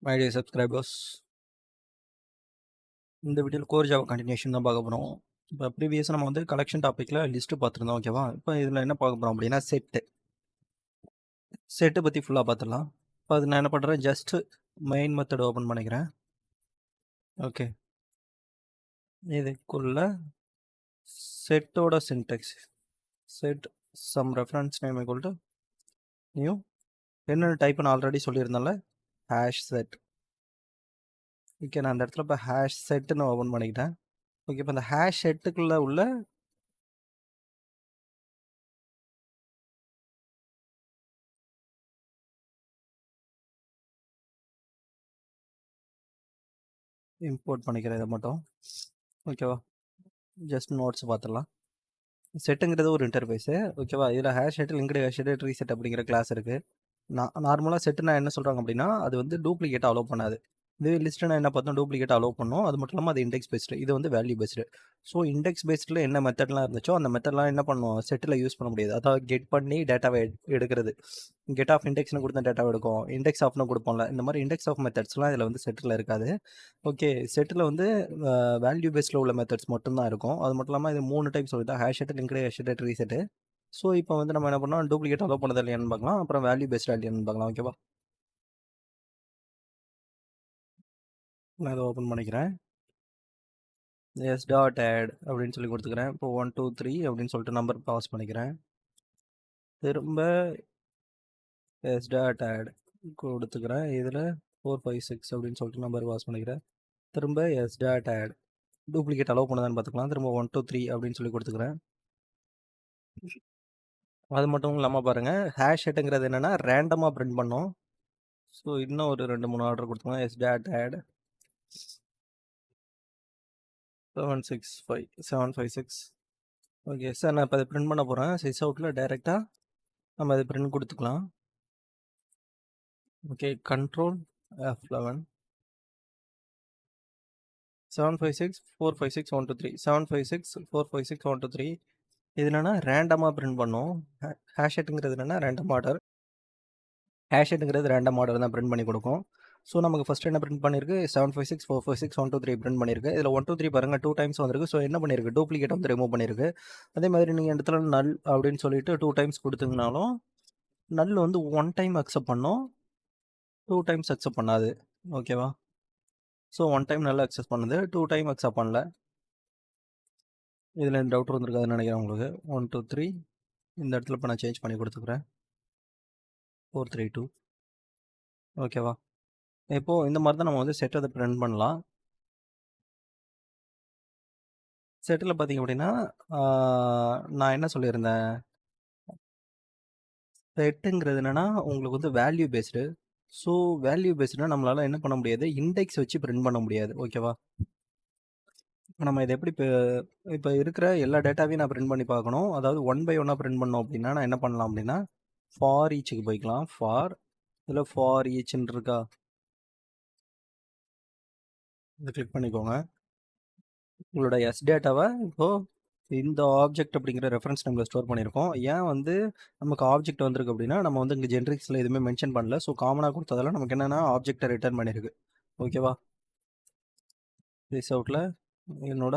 My dear subscribers, இந்த வீடியோவில் core Java continuation தான் பார்க்க போகிறோம். இப்போ ப்ரீவியஸாக நம்ம வந்து கலெக்ஷன் டாப்பிக்கில் லிஸ்ட்டு பார்த்துருந்தோம். ஓகேவா? இப்போ இதில் என்ன பார்க்க போகிறோம் அப்படின்னா செட்டு பற்றி ஃபுல்லாக பார்த்துடலாம். இப்போ அது நான் என்ன பண்ணுறேன், ஜஸ்ட்டு மெயின் மெத்தட் ஓப்பன் பண்ணிக்கிறேன். ஓகே, இதுக்குள்ள செட்டோட syntax set some reference name equal to new என்னென்ன டைப் நான் ஆல்ரெடி சொல்லியிருந்தேன்ல, ஹேஷ் செட். ஓகே, நான் அந்த இடத்துல இப்போ ஹேஷ் செட்டுன்னு ஓப்பன் பண்ணிக்கிட்டேன். ஓகே, இப்போ இந்த ஹேஷ் செட்டுக்குள்ளே உள்ள இம்போர்ட் பண்ணிக்கிறேன் இதை மட்டும். ஓகேவா? ஜஸ்ட் நோட்ஸ் பார்த்துடலாம். செட்டுங்கிறது ஒரு இன்டர்ஃபேஸு. ஓகேவா? இதில் hash set, linked hash set, tree set அப்படிங்கிற கிளாஸ் இருக்குது. நார்மலாக செட்டுனா என்ன சொல்கிறாங்க அப்படின்னா, அது வந்து டூப்ளிகேட் அலோவ் பண்ணாது. இது லிஸ்ட்டுனா என்ன பார்த்தோம், டூப்ளிகேட் அலோவ் பண்ணும். அது மட்டும் இல்லாமல் அது இண்டெக்ஸ் பேஸ்டு, இது வந்து வேல்யூ பேஸ்டு. ஸோ இண்டெக்ஸ் பேஸ்டில் என்ன மெத்தட்லாம் இருந்துச்சோ அந்த மெத்தட்லாம் என்ன பண்ணுவோம், செட்டில் யூஸ் பண்ண முடியாது. அதாவது கெட் பண்ணி டேட்டாவை எடுக்கிறது. கெட் ஆஃப் இண்டெக்ஸ்னு கொடுத்த டேட்டாவை எடுக்கும், இண்டெக்ஸ் ஆஃப்னு கொடுப்போம்ல, இந்த மாதிரி இண்டெக்ஸ் ஆஃப் மெத்தட்ஸ்லாம் இதில் வந்து செட்டில் இருக்காது. ஓகே, செட்டில் வந்து வேல்யூ பேஸில் உள்ள மெத்தட்ஸ் மட்டும்தான் இருக்கும். அது மட்டும் இல்லாமல் இது 3 டைப் சொல்லிட்டா, hash set, linked hash set, tree set. So இப்போ வந்து நம்ம என்ன பண்ணோம், டூப்ளிகேட் அலோவ் பண்ணது இல்லையான்னு பார்க்கலாம், அப்புறம் வேல்யூ பேஸ்டு இல்லையான்னு பார்க்கலாம். ஓகேவா? நான் இதை ஓப்பன் பண்ணிக்கிறேன். எஸ் டாட் ஆட் அப்படின்னு சொல்லி கொடுத்துக்கிறேன். இப்போ 1 2 3 அப்படின்னு சொல்லிட்டு நம்பர் பாஸ் பண்ணிக்கிறேன். திரும்ப எஸ் டாட் ஆட் கொடுத்துக்கிறேன். இதில் 4 5 6 அப்படின்னு சொல்லிட்டு நம்பர் பாஸ் பண்ணிக்கிறேன். திரும்ப S dot add duplicate allow பண்ணதான்னு பார்த்துக்கலாம். திரும்ப 1 2 3 அப்படின்னு சொல்லி கொடுத்துக்கிறேன். அது மட்டும் இல்லாமல் பாருங்கள், ஹேஷ் செட்டுங்கிறது என்னென்னா ரேண்டமாக பிரிண்ட் பண்ணோம். ஸோ இன்னும் ஒரு 2 3 ஆர்டர் கொடுத்துக்கலாம். S dot add 765 okay sir, நான் இப்போ அதை பிரிண்ட் பண்ண போகிறேன். சிஸ் அவுட்டில் டைரெக்டாக நம்ம அதை பிரிண்ட் கொடுத்துக்கலாம். Okay, control F11 756 456 1 2 3 756 456 1 2 3. இது என்னன்னா ரேண்டமாக பிரிண்ட் பண்ணோம். ஹேஷெட்டுங்கிறது என்னென்னா ரேண்டம் ஆர்டர். ஹேஷெட்டுங்கிறது ரேண்டம் ஆர்டர் தான் பிரிண்ட் பண்ணி கொடுக்கும். ஸோ நமக்கு ஃபஸ்ட் என்ன பிரிண்ட் பண்ணியிருக்கு, 756 456 1 2 3 பிரிண்ட் பண்ணியிருக்கு. இதில் 1 2 3 பாருங்கள் 2 டைம்ஸ் வந்திருக்கு. ஸோ என்ன பண்ணியிருக்கு, டூப்ளிகேட் வந்து ரிமூவ் பண்ணியிருக்கு. அதே மாதிரி நீங்கள் இடத்துல நல் அப்படின்னு சொல்லிட்டு 2 டைம்ஸ் கொடுத்தீங்கனாலும் நல் வந்து 1 டைம் அக்செப்ட் பண்ணோம், 2 டைம்ஸ் அக்செப்ட் பண்ணாது. ஓகேவா? ஸோ 1 டைம் நல்லா அக்செப்ட் பண்ணுது, 2 டைம் அக்செப்ட் பண்ணல. இதில் இந்த டவுட் வந்துருக்காதுன்னு நினைக்கிறேன் உங்களுக்கு. 1 2 3 இந்த இடத்துல இப்போ நான் சேஞ்ச் பண்ணி கொடுத்துக்கிறேன். 4 3 2. ஓகேவா? இப்போது இந்த மாதிரி தான் நம்ம வந்து செட்டை பிரிண்ட் பண்ணலாம். செட்டில் பார்த்தீங்க அப்படின்னா நான் என்ன சொல்லியிருந்தேன், செட்டுங்கிறது என்னென்னா உங்களுக்கு வந்து வேல்யூ பேஸ்டு. ஸோ வேல்யூ பேஸ்டுனா நம்மளால் என்ன பண்ண முடியாது, இண்டெக்ஸ் வச்சு பிரிண்ட் பண்ண முடியாது. ஓகேவா? நம்ம இதை எப்படி இப்போ இருக்கிற எல்லா டேட்டாவையும் நான் பிரிண்ட் பண்ணி பார்க்கணும். அதாவது 1 பை 1 பிரிண்ட் பண்ணோம் அப்படின்னா நான் என்ன பண்ணலாம் அப்படின்னா, ஃபார் ஈச்சுக்கு போய்க்கலாம். ஃபார் இதில் ஃபார் ஈச்சுன்னு இருக்கா, இதை கிளிக் பண்ணிக்கோங்க. உங்களோட எஸ் டேட்டாவை இப்போது இந்த ஆப்ஜெக்ட் அப்படிங்கிற ரெஃபரன்ஸ் நேமில் ஸ்டோர் பண்ணியிருக்கோம். ஏன் வந்து நமக்கு ஆப்ஜெக்ட் வந்திருக்கு அப்படின்னா, நம்ம வந்து இங்கே ஜென்ரிக்ஸில் எதுவுமே மென்ஷன் பண்ணல. ஸோ காமனாக கொடுத்ததெல்லாம் நமக்கு என்னென்னா ஆப்ஜெக்டை ரிட்டர்ன் பண்ணியிருக்கு. ஓகேவா? திஸ் அவுட்டில் என்னோட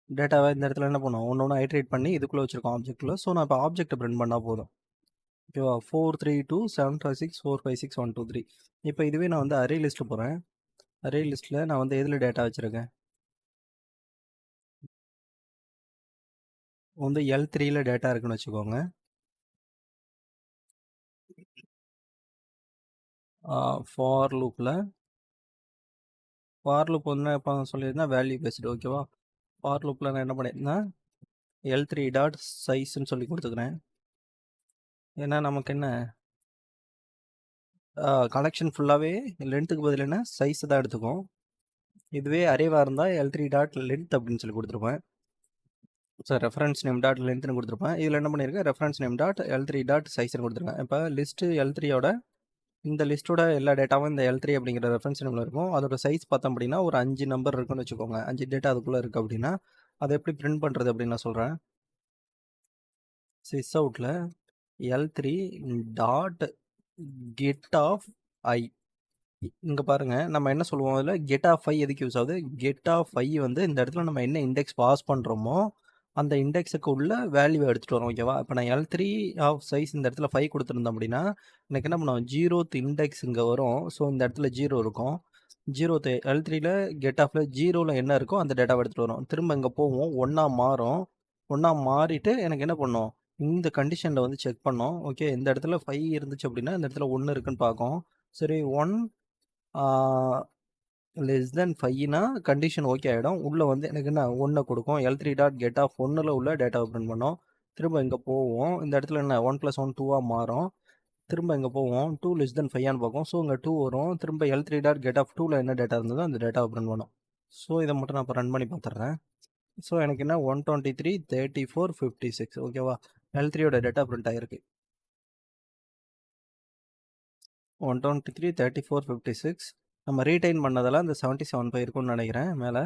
டேட்டாவை இந்த இடத்துல என்ன பண்ணுவோம், ஒன்று ஒன்று ஐட்ரேட் பண்ணி இதுக்குள்ளே வச்சுருக்கோம் ஆப்ஜெக்டில். ஸோ நான் இப்போ ஆப்ஜெக்ட்டை பிரிண்ட் பண்ணால் போதும். ஓகேவா? 4 3 2 7 5 6 4 5 6 1 2 3. இப்போ இதுவே நான் வந்து அரே லிஸ்ட்டு போகிறேன். அரே லிஸ்ட்டில் நான் வந்து எதில் டேட்டா வச்சுருக்கேன், வந்து L3ல டேட்டா இருக்குன்னு வச்சுக்கோங்க. ஃபார் லூப்பில் வந்து இப்போ சொல்லியிருந்தேன் வேல்யூ பேஸ்டு. ஓகேவா? ஃபார் லூப்பில் நான் என்ன பண்ணியிருந்தேன், L3 டாட் சைஸ்ன்னு சொல்லி கொடுத்துக்கிறேன். ஏன்னா நமக்கு என்ன கலெக்ஷன் ஃபுல்லாகவே லென்த்துக்கு பதில் என்ன சைஸ் தான் எடுத்துக்கும். இதுவே அரேவாக இருந்தால் L3 டாட் லென்த் அப்படின்னு சொல்லி கொடுத்துருப்பேன். சார் ரெஃபரன்ஸ் நேம் டாட் லென்த்னு கொடுத்துருப்பேன். இதில் என்ன பண்ணியிருக்கேன், reference name dot L3 dot சைஸ்னு கொடுத்துருக்கேன். இப்போ லிஸ்ட்டு L3யோட இந்த லிஸ்ட்டோட எல்லா டேட்டாவும் இந்த L3 அப்படிங்கிற ரெஃபரன்ஸ் நேமில் இருக்கும். அதோட சைஸ் பார்த்தோம் அப்படின்னா ஒரு 5 நம்பர் இருக்குன்னு வச்சுக்கோங்க. 5 டேட்டா அதுக்குள்ளே இருக்குது அப்படின்னா அதை எப்படி பிரிண்ட் பண்ணுறது அப்படின்னு நான் சொல்கிறேன். சிஸ் அவுட்டில் L3 டாட் கெட் ஆஃப் ஐ இங்க பாருங்க, நம்ம என்ன சொல்லுவோம் அதில கெட் ஆஃப் 5 எதுக்கு யூஸ் ஆகுது? கெட் ஆஃப் 5 வந்து இந்த இடத்துல நம்ம என்ன இண்டெக்ஸ் பாஸ் பண்றோமோ, அந்த இண்டெக்ஸுக்கு உள்ள வேல்யூவ எடுத்துட்டு வரும். ஓகேவா? இப்ப நான் L3 ஆஃப் சைஸ் இந்த இடத்துல 5 குடுத்துருந்தேன் அப்படின்னா, எனக்கு என்ன பண்ணும் 0த் இண்டெக்ஸ் இங்க வரும். ஸோ இந்த இடத்துல 0 இருக்கும். 0த் L3ல கெட் ஆஃப்ல 0ல என்ன இருக்கோ அந்த டேட்டாவ எடுத்துட்டு வரும். திரும்ப இங்க போவும். 1ஆ மாறும். 1ஆ மாறிட்டு எனக்கு என்ன பண்ணும்? இந்த கண்டிஷன்ல வந்து செக் பண்ணும். ஓகே இந்த இடத்துல 5 இருந்துச்சு அப்படின்னா, இந்த இடத்துல 1 இருக்குன்னு பார்க்கும். சரி 1 லெஸ் தென் 5னா கண்டிஷன் ஓகே ஆயிடும். உள்ள வந்து எனக்கு என்ன 1 குடுக்கும். L3 டாட் கெட் ஆஃப் 1ல உள்ள டேட்டாவ பிரிண்ட் பண்ணும். திரும்ப இங்க போவோம். இந்த இடத்துல என்ன 1 + 1 2ஆ மாறும். திரும்ப இங்க போவோம். 2 லெஸ் தென் 5ஆன்னு பார்க்கும். ஸோ இங்க 2 வரும். திரும்ப L3 டாட் கெட் ஆஃப் 2ல என்ன டேட்டா இருந்ததோ அந்த டேட்டாவ பிரிண்ட் பண்ணும். ஸோ இத மட்டும் நான் இப்ப ரன் பண்ணி பார்த்துடுறேன். ஸோ எனக்கு என்ன 123, 34, 56 ஓகேவா? L3 யோட டேட்டா பிரிண்ட் ஆயிருக்கு. 123, 34, 56 நம்ம ரீடைன் பண்ணதெல்லாம் இந்த 77 போயிருக்கும்னு நினைக்கிறேன் மேல.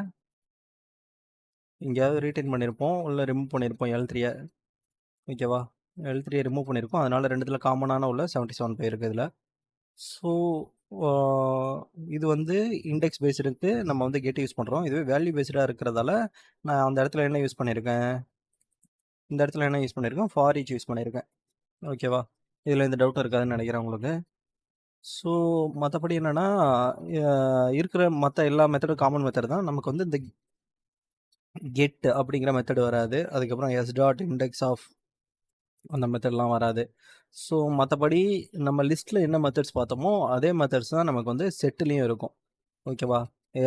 எங்கேயாவது ரீடைன் பண்ணியிருப்போம். இல்ல ரிமூவ் பண்ணியிருப்போம் L3ய. ஓகேவா? L3ய ரிமூவ் பண்ணியிருப்போம். அதனால 2த்துல காமனான உள்ள 77 போயிருக்கு இதுல. ஸோ ஆ இது வந்து இண்டெக்ஸ் பேஸ்டுக்கு நம்ம வந்து கெட் யூஸ் பண்றோம். இதுவே வேல்யூ பேஸ்டா இருக்கிறதால, நான் அந்த இடத்துல என்ன யூஸ் பண்ணியிருக்கேன்? இந்த இடத்துல என்ன யூஸ் பண்ணியிருக்கேன்? ஃபார் ஈச் யூஸ் பண்ணியிருக்கேன். ஓகேவா? இதுல எந்த டவுட்டும் இருக்காதுன்னு நினைக்கிறேன் உங்களுக்கு. ஸோ மத்தபடி என்னன்னா, இருக்கிற மத்த எல்லா மெத்தடும் காமன் மெத்தட் தான். நமக்கு வந்து இந்த கெட் அப்படிங்கிற மெத்தட் வராது. அதுக்கப்புறம் s டாட் இண்டெக்ஸ் ஆஃப் அந்த மெத்தட்லாம் வராது. ஸோ மத்தபடி நம்ம லிஸ்ட்ல என்ன மெத்தட்ஸ் பார்த்தோமோ, அதே மெத்தட்ஸ் தான் நமக்கு வந்து செட்லயும் இருக்கும். ஓகேவா?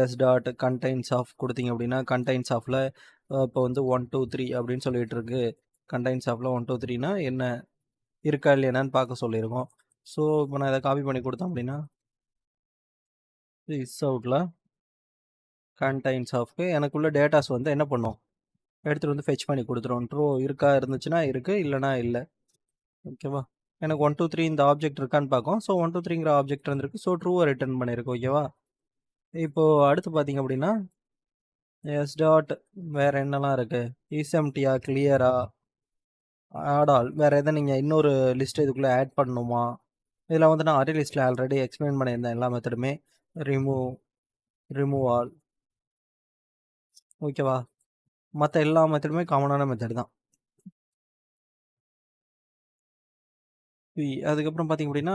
s டாட் கன்டெய்ன்ஸ் ஆஃப் குடுத்தீங்க அப்படின்னா, கன்டெய்ன்ஸ் ஆஃப்ல இப்போ வந்து 1, 2, 3 அப்படின்னு சொல்லிட்டு இருக்கு. கன்டெய்ன்ஸ் ஆஃப்ல 1, 2, 3னா என்ன இருக்கா இல்லையான்னு பார்க்க சொல்லியிருக்கோம். ஸோ இப்போ நான் இத காப்பி பண்ணி குடுத்தேன் அப்படின்னா, இஸ் அவுட்ல கன்டெய்ன்ஸ் ஆஃப்க்கு எனக்குள்ள டேட்டாஸ் வந்து என்ன பண்ணும்? எடுத்துட்டு வந்து ஃபெட்ச் பண்ணி குடுத்துரும். ட்ரூ இருக்கா இருந்துச்சுன்னா இருக்கு, இல்லன்னா இல்ல. ஓகேவா? எனக்கு 1, 2, 3 இந்த ஆப்ஜெக்ட் இருக்கான்னு பார்க்கும். ஸோ 1, 2, 3ங்கிற ஆப்ஜெக்ட் இருந்திருக்கு. ஸோ ட்ரூவ ரிட்டர்ன் பண்ணியிருக்கு. ஓகேவா? இப்போ அடுத்து பார்த்தீங்க அப்படின்னா, எஸ் டாட் வேற என்னலாம் இருக்கு? இஸ் எம்ப்டியா? கிளியரா? ஆட் ஆல் வேற எத நீங்க இன்னொரு லிஸ்ட் இதுக்குள்ள ஆட் பண்ணணுமா? இதில வந்து நான் அரே லிஸ்ட்ல ஆல்ரெடி எக்ஸ்பிளைன் பண்ணியிருந்தேன் எல்லா மெத்தடுமே. Remove, remove all. ஓகேவா? மத்த எல்லா மெத்தடுமே காமனான மெத்தட் தான். அதுக்கப்புறம் பார்த்தீங்க அப்படின்னா,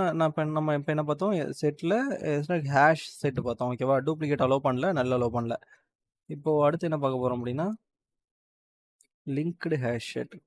நம்ம இப்ப என்ன பார்த்தோம்? செட்ல ஹேஷ் செட் பார்த்தோம். ஓகேவா? டூப்ளிகேட் அலோவ் பண்ணல, நல் அலோவ் பண்ணல. இப்போ அடுத்து என்ன பார்க்க போறோம் அப்படின்னா, லிங்க்டு ஹேஷ் செட்.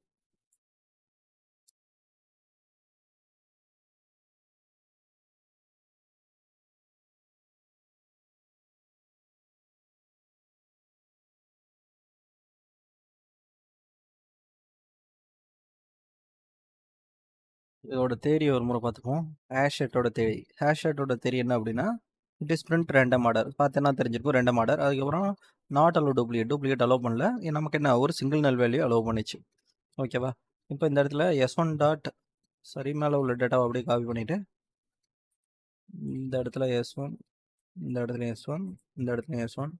இதோட தியரி ஒரு முறை பார்த்துப்போம். ஹேஷ் செட்டோட தியரி. ஹேஷ் செட்டோட தியரி என்ன அப்படின்னா, it is print random order. பார்த்தேன்னா தெரிஞ்சிருக்கும் ரேண்டம் ஆர்டர். அதுக்கப்புறம் not allow duplicate. Duplicate allow பண்ணல. நமக்கு என்ன ஒரு சிங்கிள் நல் வேல்யூ அலோவ் பண்ணிச்சு. ஓகேவா? இப்போ இந்த இடத்துல S1 டாட் சரி மேலே உள்ள டேட்டாவை அப்படியே காப்பி பண்ணிட்டு, இந்த இடத்துல S1, இந்த இடத்துல S1, இந்த இடத்துல S1,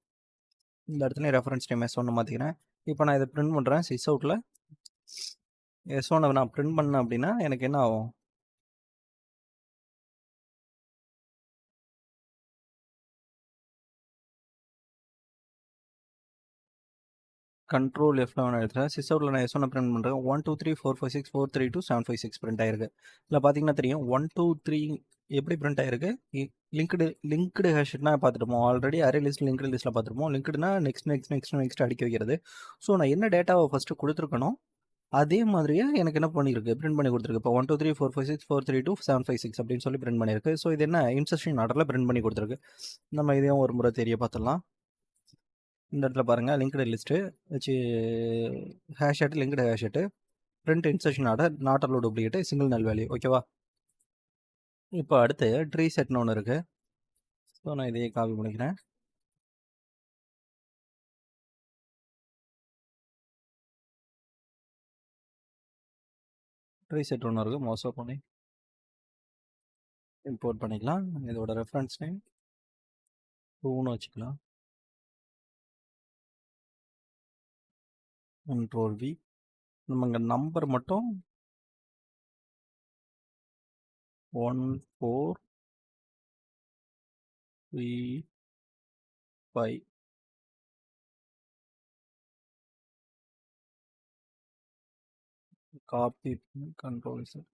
இந்த இடத்துல ரெஃபரன்ஸ் நேம் S1 மாற்றிக்கிறேன். இப்போ நான் இதை பிரிண்ட் பண்ணுறேன். சிஸ் அவுட்டில் S1 நான் பிரிண்ட் பண்ணேன் அப்படின்னா எனக்கு என்ன ஆகும்? Control F11 எடுத்துகிறேன். சிஸ் அவுட்டில் நான் S1 பிரிண்ட் பண்ணுறேன். 1, 2, 3, 4, 5, 6, 4, 3, 2, 7, 5, 6 பிரிண்ட் ஆயிருக்கு. இதில் பார்த்தீங்கன்னா தெரியும் 1, 2, 3 எப்படி பிரிண்ட் ஆயிருக்கு? லிங்க்டு ஹேஷ்னா பார்த்துருப்போம். ஆல்ரெடி அரே லிஸ்ட் லிங்க்டு லிஸ்ட்டில் பார்த்துருப்போம். லிங்க்டுனா நெக்ஸ்ட் அடுக்கி வைக்கிறது. ஸோ நான் என்ன டேட்டாவை ஃபஸ்ட்டு கொடுத்துருக்கணும், அதே மாதிரியே எனக்கு என்ன பண்ணியிருக்கு? பிரிண்ட் பண்ணி கொடுத்துருக்கு. இப்போ 1, 2, 3, 4, 5, 6, 4, 3, 2, 7, 5, 6 அப்படின்னு சொல்லி பிரிண்ட் பண்ணியிருக்கு. ஸோ இது என்ன இன்சர்ஷன் ஆர்டரில் பிரிண்ட் பண்ணி கொடுத்துருக்கு. நம்ம இதையும் ஒரு முறை தெரிய பார்த்துடலாம். இந்த இடத்துல பாருங்கள் லிங்க்டு லிஸ்ட்டு வச்சு hash add linked hash add print insertion order not allow duplicate single null value. ஓகேவா? இப்போ அடுத்து ட்ரீ செட்னு ஒன்று இருக்குது. ஸோ நான் இதையே காப்பி பண்ணிக்கிறேன். ட்ரீ செட் ஒன்று இருக்குது. மோஸ்ட் பண்ணி இம்போர்ட் பண்ணிக்கலாம். இதோட ரெஃபரன்ஸ் நேம் 2ன்னு வச்சுக்கலாம். Control V. நம்ம இங்கே நம்பர் மட்டும் 1, 4, 3, 5. Copy control set.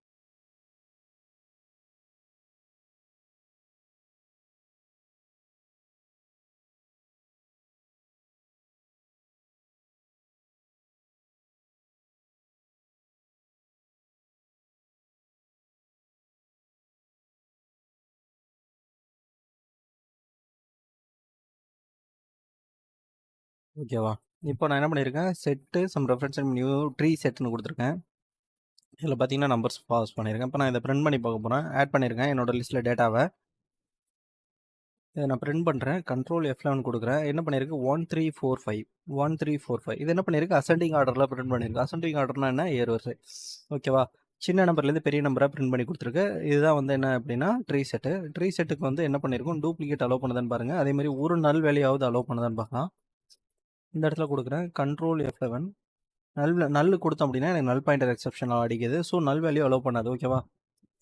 ஓகேவா? இப்போ நான் என்ன பண்ணியிருக்கேன், set sum reference and new tree செட்னு கொடுத்துருக்கேன். இதில் பார்த்தீங்கன்னா நம்பர்ஸ் பாஸ் பண்ணியிருக்கேன். இப்போ நான் இதை பிரிண்ட் பண்ணி பார்க்க போகிறேன். ஆட் பண்ணியிருக்கேன் என்னோட லிஸ்ட்டில் டேட்டாவை. இதை நான் பிரிண்ட் பண்ணுறேன். கண்ட்ரோல் F11 கொடுக்குறேன். என்ன பண்ணியிருக்கு 1345 1345. இது என்ன பண்ணியிருக்கு அசெண்டிங் ஆர்டரில் பிரிண்ட் பண்ணியிருக்கு. அசெண்டிங் ஆர்டர்னா என்ன, ஏறுவரிசை. ஓகேவா? சின்ன நம்பர்லேருந்து பெரிய நம்பராக பிரிண்ட் பண்ணி கொடுத்துருக்கு. இதுதான் வந்து என்ன அப்படின்னா ட்ரீ செட்டு. ட்ரீ செட்டுக்கு வந்து என்ன பண்ணியிருக்கோம், டூப்ளிகேட் அலோவ் பண்ணுதான்னு பாருங்கள். அதேமாதிரி ஒரு நல் வேலையாவது அலோவ் பண்ணுதான்னு பார்க்கலாம். இந்த இடத்துல கொடுக்குறேன் கண்ட்ரோல் F11. நல் கொடுத்தோம் அப்படின்னா எனக்கு நல் பாயிண்டர் எக்ஸெப்ஷன் அடிக்குது. ஸோ நல் வேல்யூ அலோவ் பண்ணாது. ஓகேவா?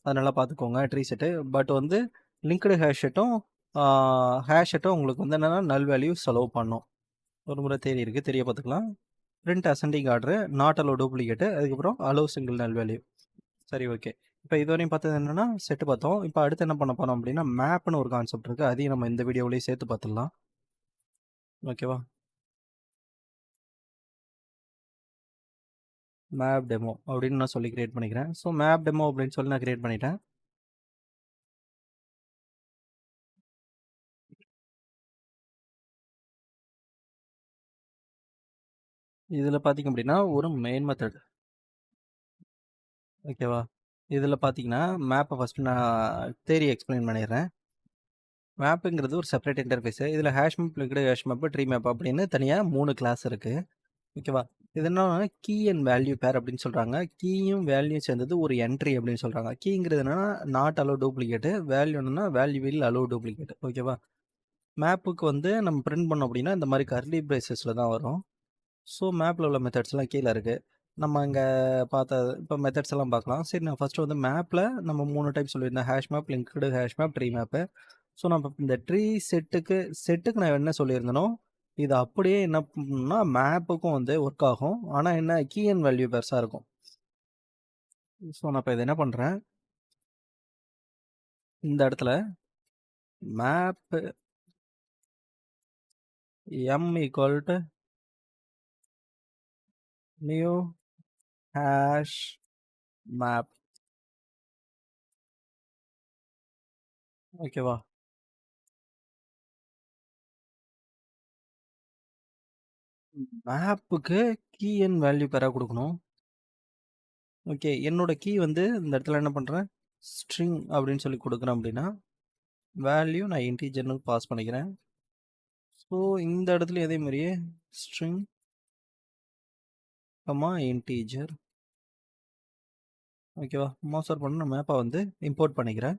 அதை நல்லா பார்த்துக்கோங்க ட்ரீ செட்டு. பட் வந்து லிங்க்டு ஹேஷ் செட்டும் உங்களுக்கு வந்து என்னென்னா நல் வேல்யூஸ் அலோவ் பண்ணும். ஒரு முறை தேடி இருக்குது, தெரிய பார்த்துக்கலாம். Print ascending order, not allow duplicate, அதுக்கப்புறம் அலோவ் சிங்கிள் நல் வேல்யூ. சரி, ஓகே. இப்போ இதுவரையும் பார்த்தது என்னென்னா செட்டு பார்த்தோம். இப்போ அடுத்து என்ன பண்ண போகிறோம் அப்படின்னா மேப்னு ஒரு கான்செப்ட் இருக்குது. அதையும் நம்ம இந்த வீடியோவிலேயே சேர்த்து பார்த்துடலாம். ஓகேவா? மேப் டெமோ அப்படின்னு நான் சொல்லி கிரியேட் பண்ணிக்கிறேன். ஸோ மேப் டெமோ அப்படின்னு சொல்லி நான் கிரியேட் பண்ணிட்டேன். இதில் பார்த்தீங்க அப்படின்னா ஒரு மெயின் மெத்தட். ஓகேவா? இதில் பார்த்தீங்கன்னா மேப்பை ஃபஸ்ட்டு நான் தேரி எக்ஸ்பிளைன் பண்ணிடுறேன். மேப்புங்கிறது ஒரு செப்பரேட் இன்டர்ஃபேஸு. இதில் hash map, linked hash map, tree map அப்படின்னு தனியாக 3 கிளாஸ் இருக்குது. ஓகேவா? இது என்னன்னா கீ அண்ட் வேல்யூ பேர் அப்படின்னு சொல்கிறாங்க. கீயும் வேல்யூ சேர்ந்தது ஒரு என்ட்ரி அப்படின்னு சொல்கிறாங்க. கீங்கிறது என்னன்னா நாட் அலோ டூப்ளிகேட்டு, வேல்யூ என்னன்னா வேல்யூ வில் அலோ டூப்ளிகேட். ஓகேவா? மேப்புக்கு வந்து நம்ம பிரிண்ட் பண்ணோம் அப்படின்னா இந்த மாதிரி கர்லி பிரேசஸில் தான் வரும். ஸோ மேப்பில் உள்ள மெத்தட்ஸ்லாம் கீழே இருக்குது. நம்ம இங்கே பார்த்த இப்போ மெத்தட்ஸ் எல்லாம் பார்க்கலாம். சரி, நான் ஃபஸ்ட்டு வந்து மேப்பில் நம்ம 3 டைப் சொல்லியிருந்தேன். Hash map, linked hash map, tree map. So நம்ம இந்த ட்ரீ செட்டுக்கு நான் என்ன சொல்லியிருந்தேனோ இது அப்படியே என்ன பண்ணணும்னா மேப்புக்கும் வந்து ஒர்க் ஆகும். ஆனால் என்ன கீ அண்ட் வேல்யூ பெருசாக இருக்கும். ஸோ நான் இப்போ இதை என்ன பண்ணுறேன், இந்த இடத்துல map M equal to new hash map. ஓகேவா? மேப்புக்கு கீ அண்ட் வேல்யூ பேராக கொடுக்கணும். ஓகே, என்னோட கீ வந்து இந்த இடத்துல என்ன பண்ணுறேன், ஸ்ட்ரிங் அப்படின்னு சொல்லி கொடுக்குறேன் அப்படின்னா வேல்யூ நான் இன்டீஜர்னு பாஸ் பண்ணிக்கிறேன். ஸோ இந்த இடத்துல அதே மாதிரியே ஸ்ட்ரிங் இன்டீஜர். ஓகேவா? மோசர் பண்ண நான் மேப்பை வந்து இம்போர்ட் பண்ணிக்கிறேன்.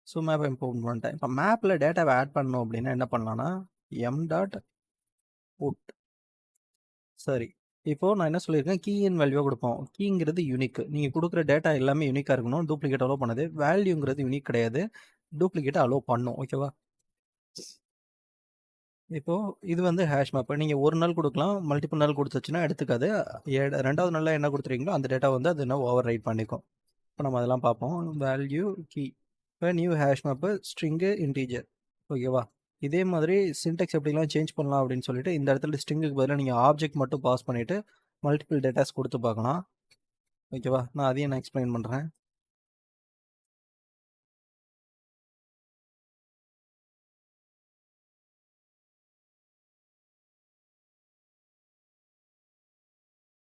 ஸோ மேப்பை இம்போர்ட் பண்ணிட்டேன். இப்போ மேப்பில் டேட்டாவை ஆட் பண்ணணும் அப்படின்னா என்ன பண்ணலான்னா எம் டாட் புட். சரி, இப்போது நான் என்ன சொல்லியிருக்கேன், கீ இன் வேல்யூவாக கொடுப்போம். கீங்கிறது யூனிக். நீங்கள் கொடுக்குற டேட்டா எல்லாமே யூனிக்காக இருக்கணும். டூப்ளிகேட் அலோவ் பண்ணது. வேல்யூங்கிறது யூனிக் கிடையாது, டூப்ளிகேட் அலோவ் பண்ணும். ஓகேவா? இப்போது இது வந்து ஹேஷ் மேப். நீங்கள் ஒரு நாள் கொடுக்கலாம், மல்டிபிள் நாள் கொடுத்துச்சுன்னா எடுத்துக்காது. ரெண்டாவது நாளில் என்ன கொடுத்துருக்கீங்களோ அந்த டேட்டா வந்து அது என்ன ஓவர் ரைட் பண்ணிக்கும். இப்போ நம்ம அதெல்லாம் பார்ப்போம். வேல்யூ கீ, இப்போ new hash map, string integer. ஓகேவா? இதே மாதிரி சின்டெக்ஸ் எப்படிலாம் சேஞ்ச் பண்ணலாம் அப்படின்னு சொல்லிட்டு இந்த இடத்துல ஸ்ட்ரிங்குக்கு பதிலாக நீங்கள் ஆப்ஜெக்ட் மட்டும் பாஸ் பண்ணிவிட்டு மல்டிபிள் டேட்டாஸ் கொடுத்து பார்க்கலாம். ஓகேவா? நான் அதையும் நான் எக்ஸ்பிளைன் பண்ணுறேன்.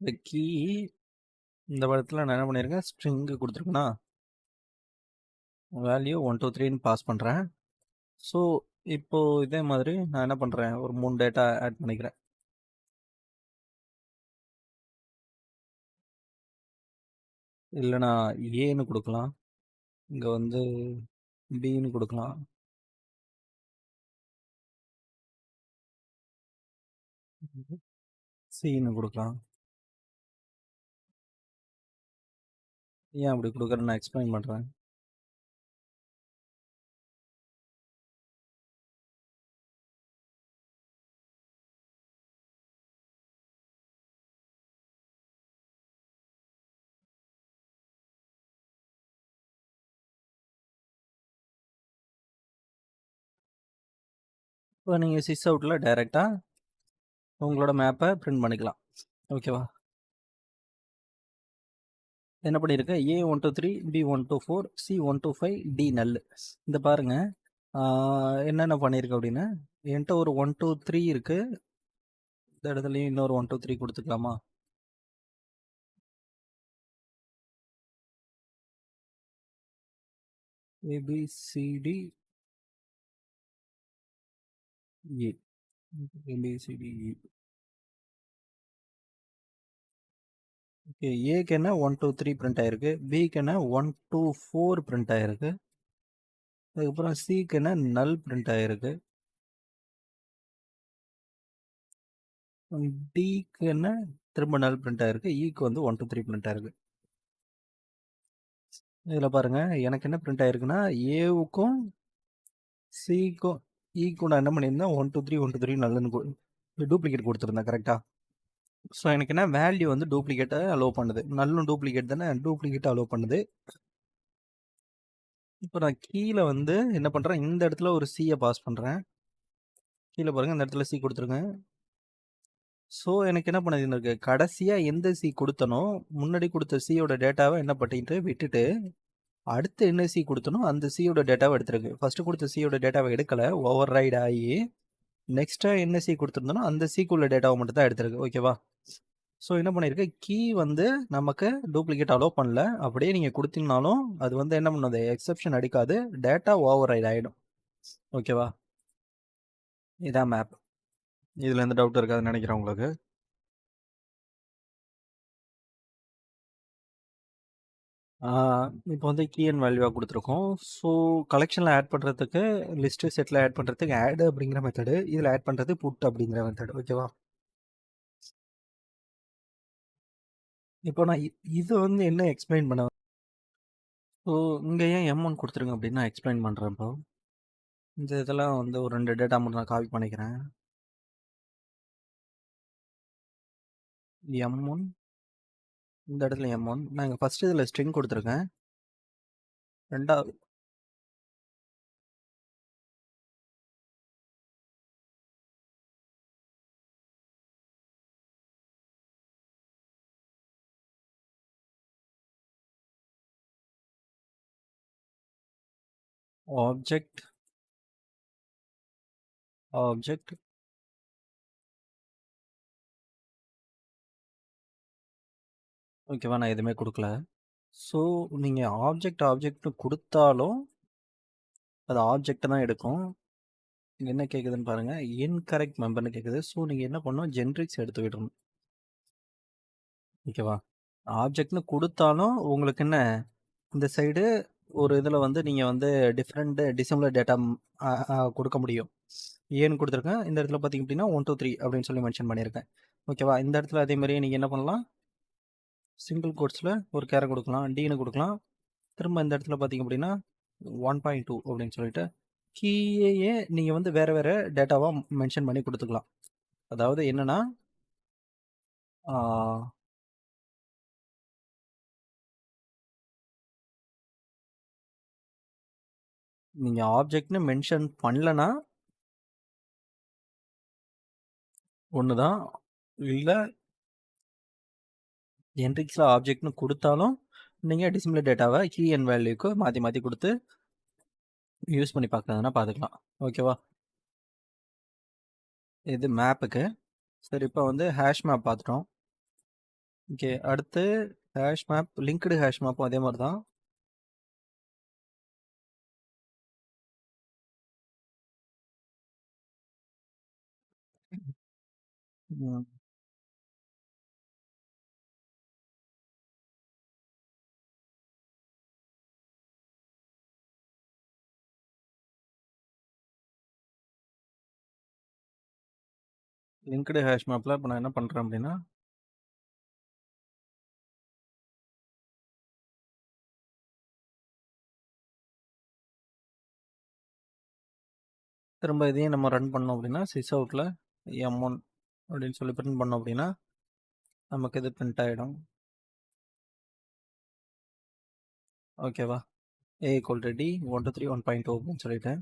இந்த கீ இந்த படத்தில் நான் என்ன பண்ணியிருக்கேன், ஸ்ட்ரிங்கு கொடுத்துருக்கேன்னா வேல்யூ 1 2 3ன்னு பாஸ் பண்ணுறேன். ஸோ இப்போது இதே மாதிரி நான் என்ன பண்ணுறேன், ஒரு 3 டேட்டா ஆட் பண்ணிக்கிறேன். இல்லைனா ஏன்னு கொடுக்கலாம், இங்கே வந்து பின்னு கொடுக்கலாம், சின்னு கொடுக்கலாம். ஏன் அப்படி கொடுக்குறேன்னு நான் எக்ஸ்பிளைன் பண்ணுறேன். இப்போ நீங்கள் சிஸ் அவுட்டில் டைரெக்டாக உங்களோட மேப்பை பிரிண்ட் பண்ணிக்கலாம். ஓகேவா? என்ன பண்ணியிருக்கேன், A123, B124, C125, D நல். இந்த பாருங்க, என்னென்ன பண்ணியிருக்கு அப்படின்னு என்கிட்ட ஒரு 123 இருக்கு. இந்த இடத்துலையும் இன்னொரு 123 கொடுத்துக்கலாமா? ABCD E. ABCD E. Okay, ஏக்கு என்ன 123 பிரிண்ட் ஆயிருக்கு, பிக்கு என்ன 124 பிரிண்ட் ஆயிருக்கு, அதுக்கப்புறம் சிக்கு என்ன நல் பிரிண்ட் ஆயிருக்கு, டிக்கு என்ன திரும்ப நல் பிரிண்ட் ஆயிருக்கு, இக்கு வந்து 123 பிரிண்ட் ஆயிருக்கு. இதில் பாருங்க, எனக்கு என்ன பிரிண்ட் ஆயிருக்குன்னா ஏவுக்கும் சிக்கும் ஈக்கும் நான் என்ன பண்ணியிருந்தேன், 123 123 நல்லுன்னு டூப்ளிகேட் கொடுத்துருந்தேன் கரெக்டாக. ஸோ எனக்கு என்ன வேல்யூ வந்து டூப்ளிகேட்டை அலோவ் பண்ணுது, நல்லும் டூப்ளிகேட் தானே, டூப்ளிகேட்டை அலோவ் பண்ணுது. இப்போ நான் கீழே வந்து என்ன பண்ணுறேன், இந்த இடத்துல ஒரு சியை பாஸ் பண்ணுறேன். கீழே பாருங்கள், இந்த இடத்துல சி கொடுத்துருங்க. ஸோ எனக்கு என்ன பண்ணுது இருக்கு, கடைசியாக எந்த சி கொடுத்தனோ முன்னாடி கொடுத்த சியோட டேட்டாவை என்ன பண்ணிட்டு விட்டுட்டு அடுத்து என்ன சி கொடுத்தனோ அந்த சியோட டேட்டாவை எடுத்துருக்கு. ஃபர்ஸ்ட் கொடுத்த சியோட டேட்டாவை எடுக்கலை, ஓவர் ரைட் ஆகி நெக்ஸ்ட்டாக என்ன சி கொடுத்துருந்தனோ அந்த சிக்குள்ள டேட்டாவை மட்டும் தான் எடுத்திருக்கு. ஓகேவா? ஸோ என்ன பண்ணியிருக்கு, கீ வந்து நமக்கு டூப்ளிகேட் அலோவ் பண்ணல. அப்படியே நீங்கள் கொடுத்தீங்கனாலும் அது வந்து என்ன பண்ணுது, எக்ஸப்ஷன் அடிக்காது, டேட்டா ஓவர் ரைட் ஆகிடும். ஓகேவா? இதான் மேப். இதில் எந்த டவுட் இருக்காதுன்னு நினைக்கிறேன் உங்களுக்கு. இப்போ வந்து கீ அண்ட் வேல்யூவாக கொடுத்துருக்கோம். ஸோ கலெக்ஷனில் ஆட் பண்ணுறதுக்கு, லிஸ்ட்டு செட்டில் ஆட் பண்ணுறதுக்கு ஆட் அப்படிங்கிற மெத்தடு, இதில் ஆட் பண்ணுறது புட் அப்படிங்கிற மெத்தடு. ஓகேவா? இப்போ நான் இது வந்து என்ன எக்ஸ்பிளைன் பண்ண, ஸோ இங்கே ஏன் M1 கொடுத்துருங்க அப்படின்னு நான் எக்ஸ்பிளைன் பண்ணுறேன். இப்போ இந்த இதெல்லாம் வந்து ஒரு 2 டேட்டா மட்டும் நான் காப்பி பண்ணிக்கிறேன். M1 இந்த இடத்துல M1 நான் இங்கே ஃபஸ்ட்டு இதில் ஸ்ட்ரிங் கொடுத்துருக்கேன். ரெண்டாவது ஆப்ஜெக்ட் ஆப்ஜெக்ட் ஓகேவா, நான் எதுவுமே கொடுக்கல. ஸோ நீங்கள் ஆப்ஜெக்ட்னு கொடுத்தாலும் அது ஆப்ஜெக்டை தான் எடுக்கும். என்ன கேட்குதுன்னு பாருங்கள், இன்கரெக்ட் மெம்பர்னு கேட்குது. ஸோ நீங்கள் என்ன பண்ணணும், ஜென்ரிக்ஸ் எடுத்து விடணும். ஓகேவா? ஆப்ஜெக்ட்னு கொடுத்தாலும் உங்களுக்கு என்ன, இந்த சைடு ஒரு இதில் வந்து நீங்கள் வந்து டிஃப்ரெண்ட் டிசம்பிளர் டேட்டா கொடுக்க முடியும். ஏன்னு கொடுத்துருக்கேன். இந்த இடத்துல பார்த்தீங்க அப்படின்னா 123 அப்படின்னு சொல்லி மென்ஷன் பண்ணியிருக்கேன். ஓகேவா? இந்த இடத்துல அதே மாதிரியே நீங்கள் என்ன பண்ணலாம், சிங்கிள் கோட்ஸில் ஒரு கேரை கொடுக்கலாம், டீனு கொடுக்கலாம். திரும்ப இந்த இடத்துல பார்த்தீங்க அப்படின்னா 1.2 அப்படின்னு சொல்லிட்டு கீயே நீங்கள் வந்து வேறு வேறு டேட்டாவாக மென்ஷன் பண்ணி கொடுத்துக்கலாம். அதாவது என்னென்னா, நீங்கள் ஆப்ஜெக்ட்னு மென்ஷன் பண்ணலன்னா ஒன்று தான், இல்லை ஜென்ரிக்ஸில் ஆப்ஜெக்ட்னு கொடுத்தாலும் நீங்கள் டிசிமிலர் டேட்டாவை கீ அண்ட் வேல்யூக்கு மாற்றி மாற்றி கொடுத்து யூஸ் பண்ணி பார்க்குறதுனா பார்த்துக்கலாம். ஓகேவா? இது மேப்புக்கு. சரி, இப்போ வந்து ஹேஷ் மேப் பார்த்துட்டோம். ஓகே, அடுத்து ஹேஷ் மேப், லிங்க்டு ஹேஷ் மேப்பும் அதே மாதிரி தான். லிங்க்டு ஹேஷ் மேப்பில் இப்போ நான் என்ன பண்ணுறேன் அப்படின்னா, திரும்ப இதையும் நம்ம ரன் பண்ணோம் அப்படின்னா சிஸ் அவுட்டில் M1 அப்படின்னு சொல்லி பிரிண்ட் பண்ணோம் அப்படின்னா நமக்கு இது பிரிண்ட் ஆகிடும். ஓகேவா? A = D 123 1.2 அப்படின்னு சொல்லிட்டு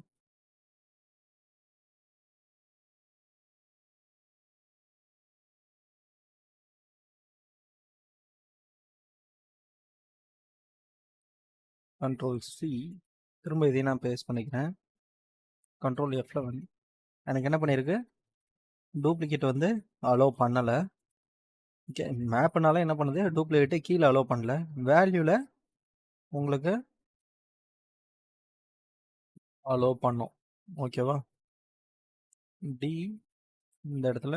கண்ட்ரோல் சி, திரும்ப இதையும் நான் பேஸ்ட் பண்ணிக்கிறேன். Control F11. எனக்கு என்ன பண்ணியிருக்கு, டூப்ளிகேட் வந்து அலோவ் பண்ணலை. ஓகே, மேப்னால என்ன பண்ணுது, டூப்ளிகேட்டு கீழே அலோவ் பண்ணல. வேல்யூவில் உங்களுக்கு அலோவ் பண்ணும். ஓகேவா, டி இந்த இடத்துல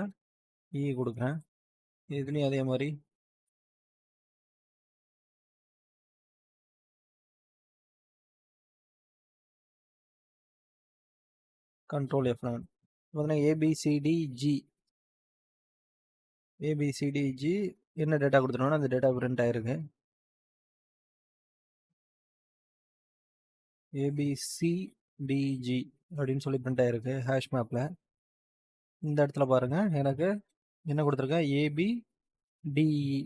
இ கொடுக்குறேன். இதுலேயும் அதே மாதிரி கண்ட்ரோல் F11. பார்த்தீங்கன்னா ஏபிசிடிஜி, ஏபிசிடிஜி என்ன டேட்டா கொடுத்துருவோன்னா அந்த டேட்டா பிரிண்ட் ஆயிருக்கு. ஏபிசிடிஜி அப்படின்னு சொல்லி பிரிண்ட் ஆயிருக்கு ஹேஷ் மேப்பில். இந்த இடத்துல பாருங்கள், எனக்கு என்ன கொடுத்துருக்கேன், ஏபிடிஇ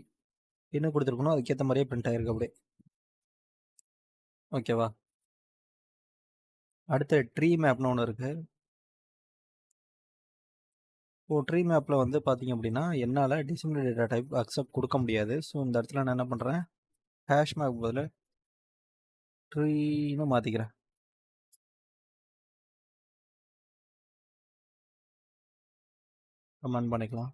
என்ன கொடுத்துருக்கணும் அதுக்கேற்ற மாதிரியே பிரிண்ட் ஆயிருக்கு அப்படியே. ஓகேவா, அடுத்து ட்ரீ மேப்னு ஒன்று இருக்குது. இப்போ ட்ரீ மேப்பில் வந்து பார்த்தீங்க அப்படின்னா என்னால் டிசம்பிள் டேட்டா டைப் அக்செப்ட் கொடுக்க முடியாது. ஸோ இந்த இடத்துல நான் என்ன பண்ணுறேன், ஹேஷ் மேப் பதில் ட்ரீன்னு மாற்றிக்கிறேன். கமெண்ட் பண்ணிக்கலாம்.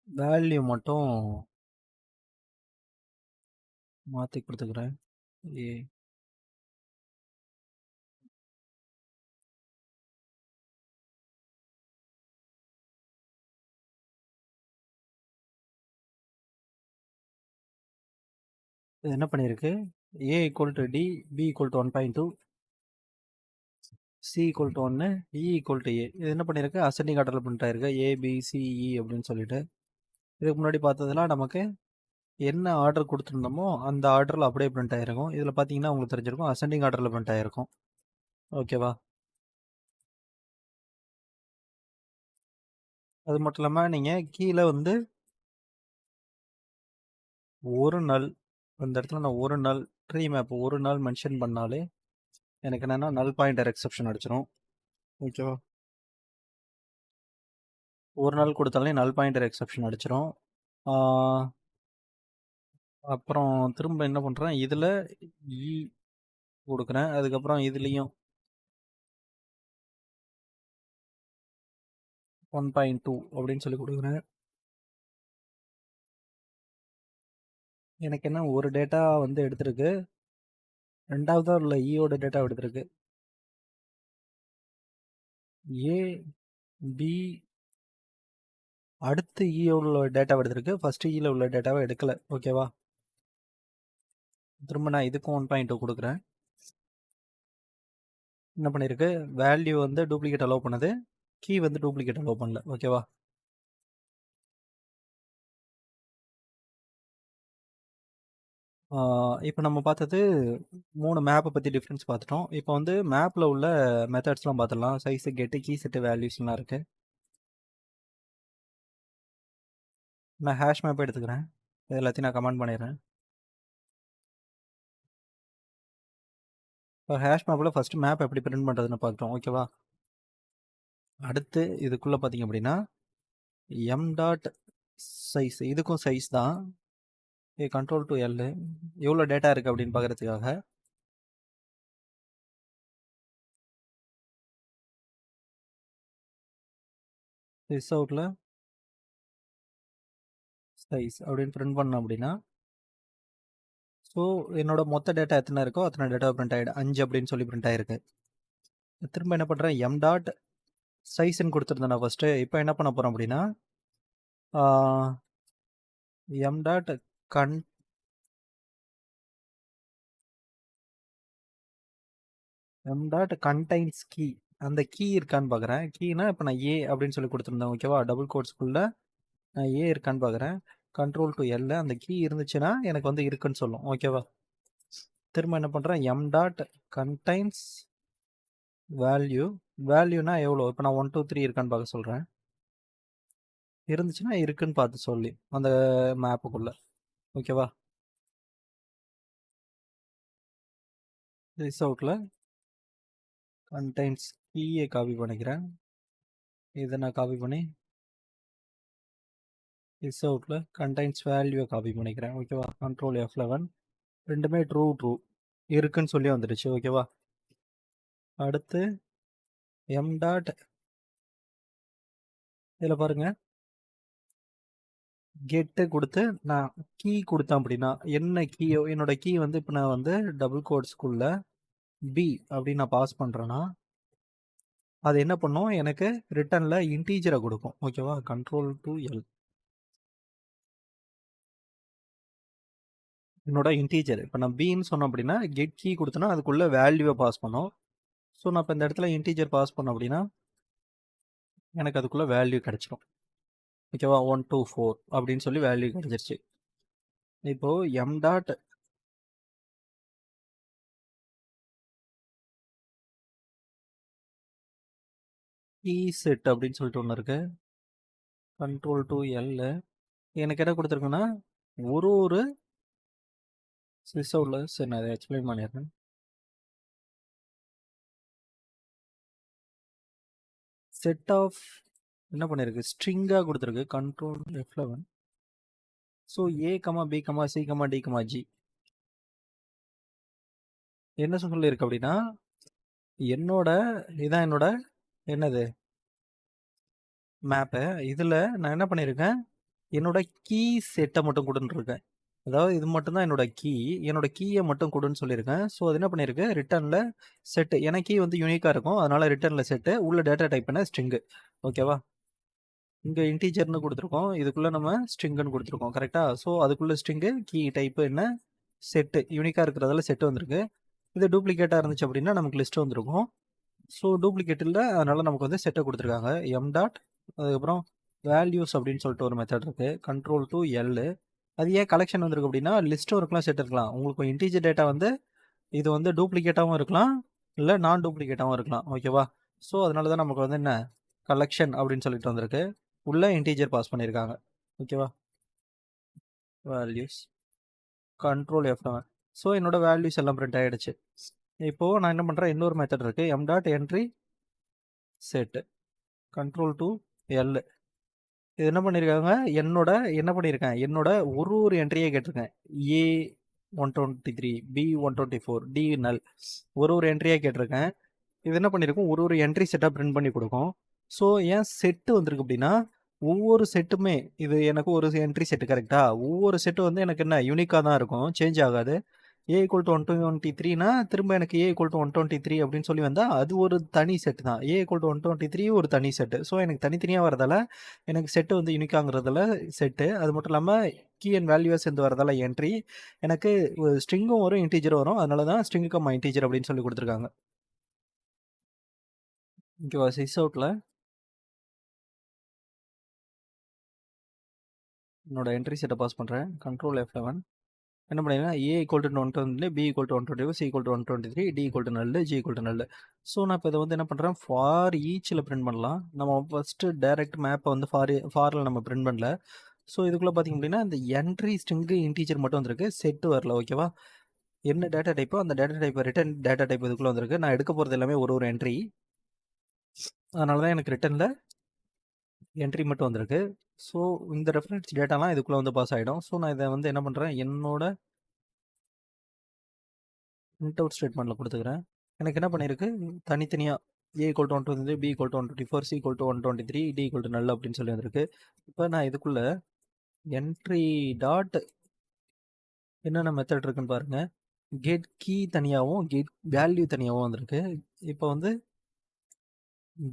வேல்யூ மட்டும் மாற்றி கொடுத்துக்கிறேன். ஏ இது என்ன பண்ணியிருக்கு, A equal to D, B equal to 1.2, C equal to 1, E equal to A. இது என்ன பண்ணியிருக்கு, அசெண்டிங் ஆர்டரில் பிரிண்ட் ஆயிருக்கு ஏபிசிஇ அப்படின்னு சொல்லிட்டு. இதுக்கு முன்னாடி பார்த்ததெல்லாம் நமக்கு என்ன ஆர்டர் கொடுத்துருந்தோமோ அந்த ஆர்டரில் அப்படியே பிரிண்ட் ஆகிருக்கும். இதில் பார்த்தீங்கன்னா உங்களுக்கு தெரிஞ்சிருக்கும் அசெண்டிங் ஆர்டரில் பிரிண்ட் ஆகிருக்கும். ஓகேவா, அது மட்டும் இல்லாமல் நீங்கள் கீழே வந்து ஒரு நல், அந்த இடத்துல நான் ஒரு நல் ட்ரீ மேப் ஒரு நாள் மென்ஷன் பண்ணாலே எனக்கு என்னென்னா நல் பாயிண்டர் எக்ஸப்ஷன் அடிச்சிடும். ஓகேவா, ஒரு நாள் கொடுத்தாலே நல் பாயிண்டர் எக்ஸப்ஷன் அடிச்சிடும். அப்புறம் திரும்ப என்ன பண்ணுறேன், இதில் இ கொடுக்குறேன். அதுக்கப்புறம் இதுலேயும் 1.2 அப்படின்னு சொல்லி கொடுக்குறேன். எனக்கு என்ன ஒரு டேட்டா வந்து எடுத்திருக்கு, ரெண்டாவதாக உள்ள ஈயோட டேட்டா எடுத்திருக்கு. ஏ பி அடுத்து இயில் உள்ள டேட்டாவை எடுத்திருக்கு, ஃபஸ்ட்டு இயில் உள்ள டேட்டாவை எடுக்கலை. ஓகேவா, திரும்ப நான் இதுக்கும் 1.2 கொடுக்குறேன். என்ன பண்ணியிருக்கு, வேல்யூ வந்து டூப்ளிகேட் அலோவ் பண்ணுது, கீ வந்து டூப்ளிகேட் அலோவ் பண்ணல. ஓகேவா, இப்போ நம்ம பார்த்தது 3 மேப்பை பற்றி டிஃப்ரென்ஸ் பார்த்துட்டோம். இப்போ வந்து மேப்பில் உள்ள மெத்தட்ஸ்லாம் பார்த்துடலாம். சைஸு, கெட்டு, கீ செட்டு, வேல்யூஸ்லாம் இருக்குது. நான் ஹேஷ் மேப்பை எடுத்துக்கிறேன். இது எல்லாத்தையும் நான் கமெண்ட் பண்ணிடுறேன். இப்போ ஹேஷ் மேப்பில் ஃபஸ்ட்டு மேப் எப்படி பிரிண்ட் பண்ணுறதுன்னு பார்த்துட்டோம். ஓகேவா, அடுத்து இதுக்குள்ளே பார்த்தீங்க அப்படின்னா எம் டாட் சைஸ், இதுக்கும் சைஸ் தான். கண்ட்ரோல் டு எல், எவ்வளோ டேட்டா இருக்குது அப்படின்னு பார்க்குறதுக்காக சிஸ் அவுட்டில் சைஸ் அப்படின்னு பிரிண்ட் பண்ணோம் அப்படின்னா, ஸோ என்னோட மொத்த டேட்டா எத்தனை இருக்கோ அத்தனை டேட்டா பிரிண்ட் ஆகிடும். 5 அப்படின்னு சொல்லி பிரிண்ட் ஆகிருக்கு. திரும்ப என்ன பண்ணுறேன், எம் டாட் சைஸ்ன்னு கொடுத்துருந்தேன் நான் ஃபஸ்ட்டு. இப்போ என்ன பண்ண போகிறோம் அப்படின்னா M dot M dot contains key. அந்த கீ இருக்கான்னு பார்க்குறேன். கீனா இப்போ நான் ஏ அப்படின்னு சொல்லி கொடுத்துருந்தேன் ஓகேவா? டபுள் கோட்ஸ்குள்ள நான் ஏ இருக்கான்னு பார்க்குறேன். கண்ட்ரோல் டு எல் அந்த கீ இருந்துச்சுன்னா எனக்கு வந்து இருக்குன்னு சொல்லும் ஓகேவா? திரும்ப என்ன பண்ணுறேன், எம் டாட் கண்டைன்ஸ் வேல்யூ. வேல்யூனா எவ்வளோ? இப்போ நான் 1 2 3 இருக்கான்னு பார்க்க சொல்கிறேன். இருந்துச்சுன்னா இருக்குன்னு பார்த்து சொல்லி அந்த மேப்புக்குள்ள ஓகேவா? ரிஸ் அவுட்டில் கண்டைன்ஸ் கீயை காப்பி பண்ணிக்கிறேன். இதை நான் காப்பி பண்ணி ரிஸ் அவுட்டில் கண்டைன்ஸ் வேல்யூவை காப்பி பண்ணிக்கிறேன் ஓகேவா? கண்ட்ரோல் F11 ரெண்டுமே ட்ரூ இருக்குன்னு சொல்லி வந்துடுச்சு ஓகேவா? அடுத்து எம் டாட் இதில் பாருங்க, கெட்டு கொடுத்து நான் கீ கொடுத்தேன் அப்படின்னா என்ன கீயோ என்னோட கீ வந்து இப்போ நான் வந்து டபுள் கோட்ஸ்குள்ள பி அப்படின்னு நான் பாஸ் பண்ணுறேன்னா அது என்ன பண்ணும், எனக்கு ரிட்டர்னில் இன்டீஜரை கொடுக்கும் ஓகேவா? கண்ட்ரோல் டு எல் என்னோட இன்டீஜர் இப்போ நான் பின்னு சொன்னோம் அப்படின்னா கெட் கீ கொடுத்தனா அதுக்குள்ள வேல்யூவை பாஸ் பண்ணோம். ஸோ நான் இப்போ இந்த இடத்துல இன்டீஜர் பாஸ் பண்ணோம் அப்படின்னா எனக்கு அதுக்குள்ள வேல்யூ கிடைச்சிடும் ஓகேவா? 1 2 4 அப்படின்னு சொல்லி வேல்யூ கிடைச்சிருச்சு. இப்போ எம் டாட் கீ செட் அப்படின்னு சொல்லிட்டு ஒன்று இருக்கு. கண்ட்ரோல் டு எல் எனக்கு என்ன கொடுத்துருக்குன்னா ஒரு சிஸ்டவுட்ல சரி நான் அதை எக்ஸ்பிளைன் பண்ணிடுறேன். செட் ஆஃப் என்ன பண்ணியிருக்கு, ஸ்ட்ரிங்காக கொடுத்துருக்கு. Control F11 so A comma B comma C comma D comma G என்ன சொல்லியிருக்கு அப்படின்னா என்னோட இதான் என்னோட என்னது மேப்பு. இதில் நான் என்ன பண்ணியிருக்கேன், என்னோட கீ செட்டை மட்டும் கொடுத்துருக்கேன். அதாவது இது மட்டும் தான் என்னோட கீ, என்னோட கீயை மட்டும் கொடுன்னு சொல்லியிருக்கேன். ஸோ அது என்ன பண்ணியிருக்கு, ரிட்டர்னில் செட்டு. எனக்கு கீ வந்து யூனிக்காக இருக்கும், அதனால ரிட்டர்னில் செட்டு உள்ள டேட்டா டைப் பண்ண ஸ்ட்ரிங்கு ஓகேவா? இங்கே இன்டீஜர்னு கொடுத்துருக்கோம், இதுக்குள்ளே நம்ம ஸ்ட்ரிங்குன்னு கொடுத்துருக்கோம் கரெக்டாக? ஸோ அதுக்குள்ளே ஸ்ட்ரிங்கு கீ டைப்பு என்ன செட்டு யூனிக்காக இருக்கிறதால செட்டு வந்திருக்கு. இது டூப்ளிகேட்டாக இருந்துச்சு அப்படின்னா நமக்கு லிஸ்ட்டு வந்திருக்கும். ஸோ டூப்ளிகேட் இல்லை, அதனால் நமக்கு வந்து செட்டை கொடுத்துருக்காங்க. எம் டாட் அதுக்கப்புறம் வேல்யூஸ் அப்படின்னு சொல்லிட்டு ஒரு மெத்தட் இருக்குது. கண்ட்ரோல் டு எல் அது ஏன் கலெக்ஷன் வந்திருக்கு அப்படின்னா லிஸ்ட்டும் இருக்கலாம் செட் இருக்கலாம். உங்களுக்கு இன்டீஜர் டேட்டா வந்து இது வந்து டூப்ளிகேட்டாகவும் இருக்கலாம், இல்லை நான் டூப்ளிகேட்டாகவும் இருக்கலாம் ஓகேவா? ஸோ அதனால தான் நமக்கு வந்து என்ன கலெக்ஷன் அப்படின்னு சொல்லிட்டு வந்திருக்கு. உள்ள இன்டீஜர் பாஸ் பண்ணியிருக்காங்க ஓகேவா? வேல்யூஸ் கண்ட்ரோல் F11 ஸோ என்னோட வேல்யூஸ் எல்லாம் பிரிண்ட் ஆகிடுச்சு. இப்போது நான் என்ன பண்ணுறேன், இன்னொரு மெத்தட் இருக்குது M dot entry set. Control to L இது என்ன பண்ணியிருக்காங்க, என்ன பண்ணியிருக்கேன், என்னோட ஒரு என்ட்ரியை கேட்டிருக்கேன். ஏ 123 பி 124 டி நல் ஒரு என்ட்ரியாக கேட்டிருக்கேன். இது என்ன பண்ணியிருக்கும், ஒரு என்ட்ரி செட்டாக பிரிண்ட் பண்ணி கொடுக்கும். ஸோ ஏன் செட்டு வந்திருக்கு அப்படின்னா ஒவ்வொரு செட்டுமே இது எனக்கு ஒரு என்ட்ரி செட்டு கரெக்டாக, ஒவ்வொரு செட்டு வந்து எனக்கு என்ன யூனிக்காக தான் இருக்கும், சேஞ்ச் ஆகாது. ஏ ஈக்குவல் டு 123னா திரும்ப எனக்கு ஏ ஈக்குவல் டு 123 அப்படின்னு சொல்லி வந்தால் அது ஒரு தனி செட்டு தான். ஏ ஈக்குவல் டு 123 ஒரு தனி செட்டு. ஸோ எனக்கு தனித்தனியாக வரதால எனக்கு செட்டு வந்து யூனிக்காங்கிறதுல செட்டு, அது மட்டும் இல்லாமல் கீ அண்ட் வேல்யூவாக சேர்ந்து வரதால என்ட்ரி, எனக்கு ஸ்ட்ரிங்கும் வரும் இன்டீஜரும் வரும். அதனால தான் ஸ்ட்ரிங்குக்கு அம்மா இன்டீஜர் அப்படின்னு சொல்லி கொடுத்துருக்காங்க. ஓகேவா? சிஸ் அவுட்டில் என்னோட என்ட்ரி செட்டை பாஸ் பண்ணுறேன். கண்ட்ரோல் F11 என்ன பண்ணிங்கன்னா A equal to 120 B equal to 124 C equal to 123 D equal to null G equal to null. So நான் இப்போ இதை வந்து என்ன பண்ணுறேன், ஃபார் ஈச்சில் பிரிண்ட் பண்ணலாம். நம்ம ஃபஸ்ட்டு டைரக்ட் மேப்பை வந்து ஃபாரில் நம்ம பிரிண்ட் பண்ணல. ஸோ இதுக்குள்ளே பார்த்திங்க அப்படின்னா இந்த என்ட்ரி ஸ்ட்ரிங்கு இன்டீஜர் மட்டும் வந்திருக்கு, செட்டு வரல ஓகேவா? என்ன டேட்டா டைப்போ அந்த டேட்டா டைப்பை ரிட்டன் டேட்டா டைப் இதுக்குள்ளே வந்திருக்கு. நான் எடுக்க போகிறது எல்லாமே ஒரு என்ட்ரி, அதனால தான் எனக்கு ரிட்டனில் என்ட்ரி மட்டும் வந்திருக்கு. ஸோ இந்த ரெஃபரன்ஸ் டேட்டாலாம் இதுக்குள்ளே வந்து பாஸ் ஆகிடும். ஸோ நான் இதை வந்து என்ன பண்ணுறேன், என்னோட பிரிண்ட் அவுட் ஸ்டேட்மெண்ட்டில் கொடுத்துக்கிறேன். எனக்கு என்ன பண்ணியிருக்கு, தனித்தனியாக A equal to 123 B equal to 124 C equal to 123 D equal to null அப்படின்னு சொல்லி வந்திருக்கு. இப்போ நான் இதுக்குள்ளே என்ட்ரி டாட் என்னென்ன மெத்தட் இருக்குன்னு பாருங்கள். கெட் கீ தனியாகவும் கெட் வேல்யூ தனியாகவும் வந்திருக்கு. இப்போ வந்து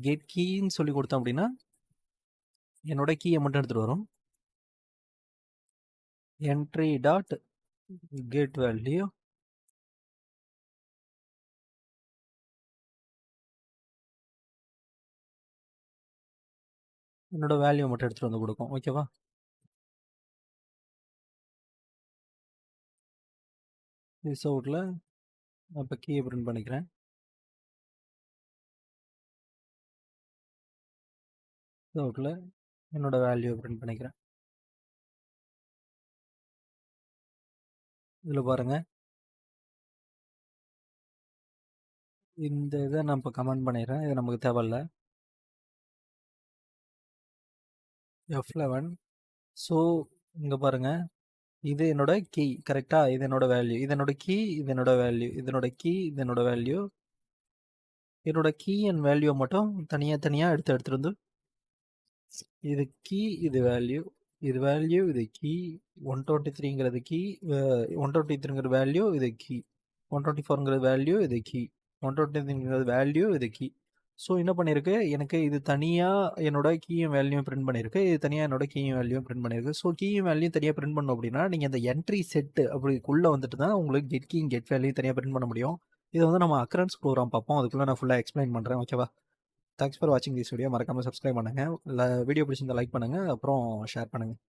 கெட் கீன்னு சொல்லி கொடுத்தோம் அப்படின்னா என்னோட கீயை மட்டும் எடுத்துகிட்டு வரும். என்ட்ரி டாட் கெட் வேல்யூ என்னோட வேல்யூ மட்டும் எடுத்துகிட்டு வந்து கொடுக்கும். ஓகேவா? திஸ் அவுட்டில் நான் இப்போ கீயை பிரிண்ட் பண்ணிக்கிறேன். திஸ் அவுட்டில் என்னோட வேல்யூ பிரிண்ட் பண்ணிக்கிறேன். இதில் பாருங்கள், இந்த இதை நான் இப்போ கமெண்ட் பண்ணிடுறேன். இது நமக்கு தேவையில்ல. F11. ஸோ இங்கே பாருங்கள், இது என்னோட கீ. கரெக்டாக? இது என்னோட வேல்யூ, இது என்னோட கீ, இது என்னோட வேல்யூ, இதனோட கீ, இது என்னோட வேல்யூ. என்னோட கீ அண்ட் வேல்யூவை மட்டும் தனியாக எடுத்துகிட்டு வந்து, இது கீ, இது வேல்யூ, இது வேல்யூ, இது கீ, 123ங்கிறது கீ, 123ங்கிற வேல்யூ, இது கீ, 124ங்கிறது வேல்யூ, இது கீ, 123ங்கிறது வேல்யூ, இது கீ. ஸோ என்ன பண்ணியிருக்கு, எனக்கு இது தனியாக என்னோட கீயும் வேல்யூவும் பிரிண்ட் பண்ணியிருக்கு, இது தனியாக என்னோட கீயும் வேல்யூவும் பிரிண்ட் பண்ணியிருக்கு. ஸோ கீயும் வேல்யூயும் தனியாக பிரிண்ட் பண்ணோம் அப்படின்னா, நீங்கள் அந்த என்ட்ரி செட்டு அப்படிக்குள்ளே வந்துட்டு தான் உங்களுக்கு கெட் கீ கெட் வேல்யூ தனியாக பிரிண்ட் பண்ண முடியும். இதை வந்து நம்ம அக்கரன்ஸ் ப்ரோக்ராம் பார்ப்போம். அதுக்குள்ளே நான் ஃபுல்லாக எக்ஸ்பிளைன் பண்ணுறேன். ஓகேவா? தேங்க்ஸ் ஃபார் வாட்சிங் திஸ் வீடியோ. மறக்காமல் சப்ஸ்கிரைப் பண்ணுங்கள். இல்லை வீடியோ பிடிச்சிருந்தா லைக் பண்ணுங்கள், அப்புறம் ஷேர் பண்ணுங்கள்.